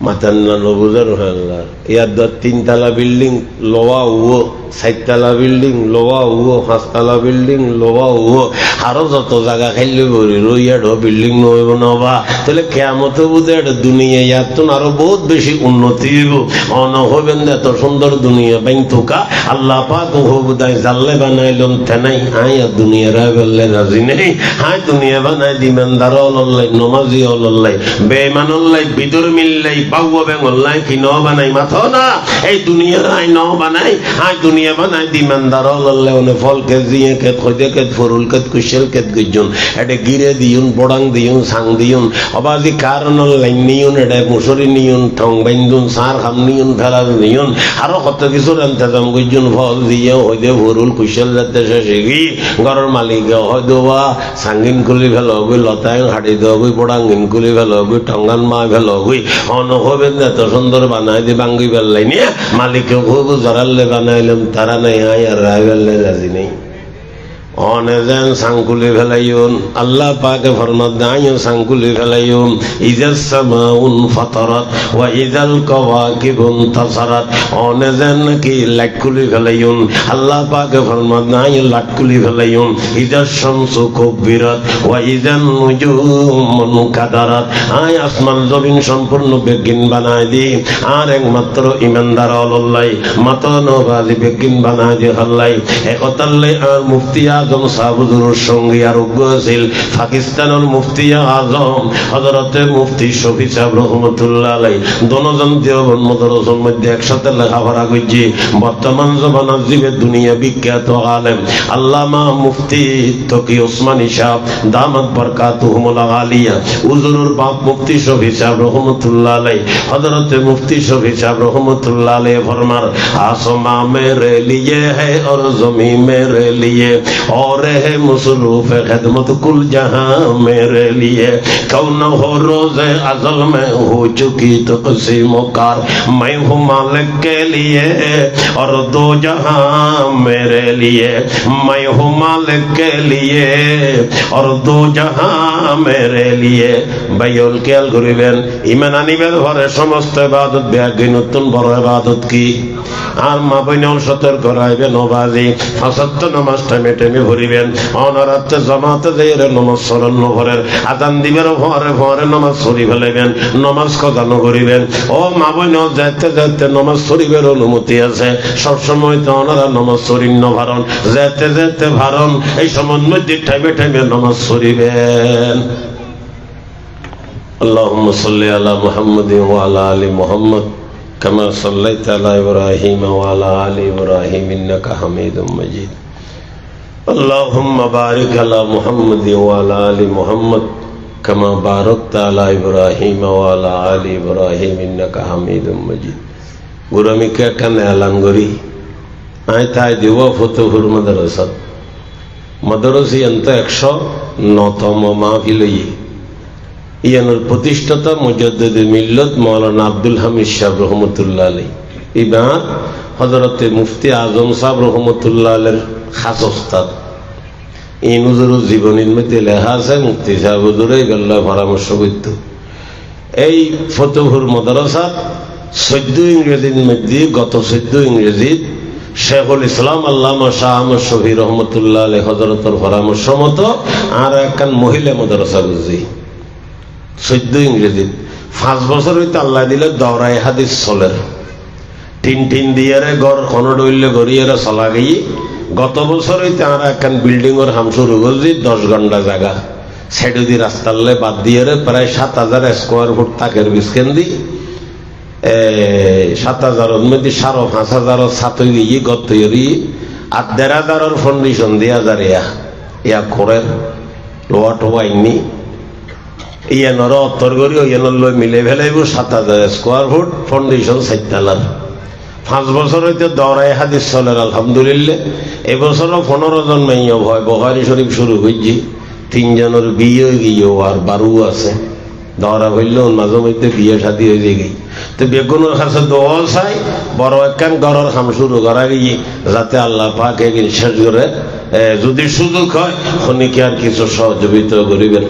মাতান না বুঝার আল্লাহ ইয়ার 3তলা বিল্ডিং লোয়া ও 4তলা বিল্ডিং লোয়া ও 5তলা বিল্ডিং লোয়া ও আরো যত জায়গা খাইলে বলি রইয়াড বিল্ডিং নইব না বা তাহলে কিয়ামতে বুঝে এটা দুনিয়া ইয়ার তো আরো বহুত বেশি উন্নতি হইব অন হবেন এত সুন্দর দুনিয়া বাইন থোকা আল্লাহ পাক হবুদাই জাল্লে বানাইলম তেনাই হাই দুনিয়া রাবেলে রাজি নেই হাই দুনিয়া বানাই দিমেনদার হল্লাই নমাজি হল্লাই বেঈমান হল্লাই বিদুর মিল্লাই বাবু বেঙ্গল্লাই কি ন বানাই মাথো না এই দুনিয়া আই ন বানাই আই দুনিয়া বানাই দিমানদার লল্লে ওনে ফল কে দিয়ে কে খদে কে ফরুল কে কুশল কে গুজন এডে গিরে দিউন বড়াং দিউন সাং দিউন অবাজি কারণ লাইন নিউন এডে মুসরি নিউন ঠং বাইন্দুন সার হাম নিউন ফেলার নিউন আরো কত কিছুর ইন্তজাম গুজন ফল দিয়ে হইদে ফরুল কুশল যাতে শেষে গি ঘরের মালিক হয়তো বা সাঙ্গিন কুলি ফেল গই লতায় হাঁটি দেওয়া গই বড়াঙ্গিন কুলি ফেল গই টঙ্গান মা ফেল গই অন হবেন এত সুন্দর বানাই দি বাঙ্গি ফেললাই নিয়ে মালিককে খুব জরাল্লে বানাইলাম তারা নাই আয় আর রায় ফেললে রাজি নেই অনেজন সাংকুলি ফেলাইউন আল্লাহ পাকে ফরমাত দাইও সাংকুলি ফেলাইউন ইজাস সামাউন ফাতারাত ওয়া ইজাল কাওয়াকিবুন তাসারাত অনেজন কি লাটকুলি ফেলাইউন আল্লাহ পাকে ফরমাত দাইও লাটকুলি ফেলাইউন ইজাস শামসু কুবিরাত ওয়া ইজান নুজুমুন কাদারাত আয় আসমান জমিন সম্পূর্ণ বেগিন বানাই দি আর একমাত্র ইমানদার আল্লাহ মাতনবাজি বেগিন বানাই দি আল্লাহ একতাল্লে আর মুফতি আজম সাহুজুর সঙ্গে আরোগ্য আছিল পাকিস্তানের মুফতি আজম হযরতে মুফতি শফি সাহেব রহমতুল্লাহ আলাই দনজন দেওবন্দ মাদ্রাসার মধ্যে একসাথে লেখাপড়া করছি বর্তমান জমানার জীবে দুনিয়া বিখ্যাত আলেম আল্লামা মুফতি তকি ওসমানী সাহেব দামাত বরকাতুহুমুল আলিয়া হুজুরের বাপ মুফতি শফি সাহেব রহমতুল্লাহ আলাই হযরতে মুফতি শফি সাহেব রহমতুল্লাহ আলাই ফরমান আসমান মেরে লিয়ে है और ज़मीन मेरे लिए और है मसरूफ खिदमत कुल जहां मेरे लिए कौन हो रोज़े अज़ल में हो चुकी तक़सीम कार मैं हूँ मालिक के लिए और दो जहां मेरे लिए मैं हूँ मालिक के लिए और दो जहां मेरे लिए भाइयोल খেয়াল করিবেন ঈমান আনিবের ঘরে সমস্ত ইবাদত ব্যাগী নতুন বড় ইবাদত কি আর মা বইনল সতর্ক রাখবেন নবাজি ফাসাত্ত নামাজ টাইমে টাইমে ভরিবেন অনরাতে জামাতে যাইরে নামাজ স্মরণ ভরের আযান দিবের ভরে ভরে নামাজ পড়ি ফেলাইবেন নামাজ কজানো করিবেন ও মা বইনল যাইতে যাইতে নামাজ পড়িবের অনুমতি আছে সব সময় তো ওনারা নামাজ পড়িন না ভারণ যাইতে যাইতে ভারণ এই সময় মধ্যে টাইমে টাইমে নামাজ পড়িবেন আল্লাহুম্মা সাল্লি আলা মুহাম্মাদিন ওয়া আলা আলি মুহাম্মাদ كما صليت على إبراهيم وعلى آل إبراهيم إنك حميد مجيد اللهم بارك على محمد وعلى آل محمد كما باركت على إبراهيم وعلى آل إبراهيم إنك حميد مجيد গুরামি কে কানে এলান করি আই তাই দিব ফতুহুর মাদ্রাসা অন্ত 109তম মাহফিল ইয়ানোর প্রতিষ্ঠাতা মুজাদ্দিদে মিল্লত মাওলানা আব্দুল হামিদ সাহেব রহমতুল্লাহ আলাই ইবাদ হযরতে মুফতি আজম সাহেব রহমতুল্লাহ আলাইর খাস ওস্তাদ এই হুজুরের জীবনীর মধ্যে লেখা আছে মুফতি সাহেব হুজুরে গল্লা পরামর্শ করত এই ফতুহুর মাদ্রাসা 14 ইংরেজির মধ্যে গত 14 ইংরেজি শেখুল ইসলাম আল্লামা শাহ আহমদ শফি রহমতুল্লাহ আলাই হযরতের পরামর্শ মতো আর একখান মহিলা মাদ্রাসা বুঝি 14 ইংরেজি 5 বছর হইতে আল্লাহ দিলে দৌড়াই হাদিস চলের টিন দিয়ে ঘর কোনো ডইলে গড়িয়ে চলা গিয়ে গত বছর হইতে আর একখান বিল্ডিং এর হাম শুরু করছি 10 ঘন্টা জায়গা সাইডে দিয়ে রাস্তালে বাদ দিয়ে প্রায় 7000 স্কোয়ার ফুট তাকের বিস্কেন দি 7000 মধ্যে 5500 ছাত্র গিয়ে গত তৈরি আর 1500 ফাউন্ডেশন দিয়া যার ইয়া করে লোয়া টোয়াইনি ইয়ানোর অত্তর করি ইয়ানোর লই মিলে ফেলাইব 7000 স্কোয়ার ফুট ফাউন্ডেশন 4 তলার 5 বছর হইতে দৌড়াই হাদিস চলের আলহামদুলিল্লাহ এবছরও 15 জন মাইয়া ভয় বুখারী শরীফ শুরু হইছি 3 জনের বিয়ে গিয়েও আর 12 আছে দৌড়া হইলেও মাঝে মধ্যে বিয়ে শাদী হয়ে গই তো বেগুনের কাছে দোয়া চাই বড় একখান ঘরের কাম শুরু করা গিয়ে যাতে আল্লাহ পাক এগিয়ে শেষ করে যদি সুযোগ হয় খনিকে আর কিছু সহযোগিতা করিবেন।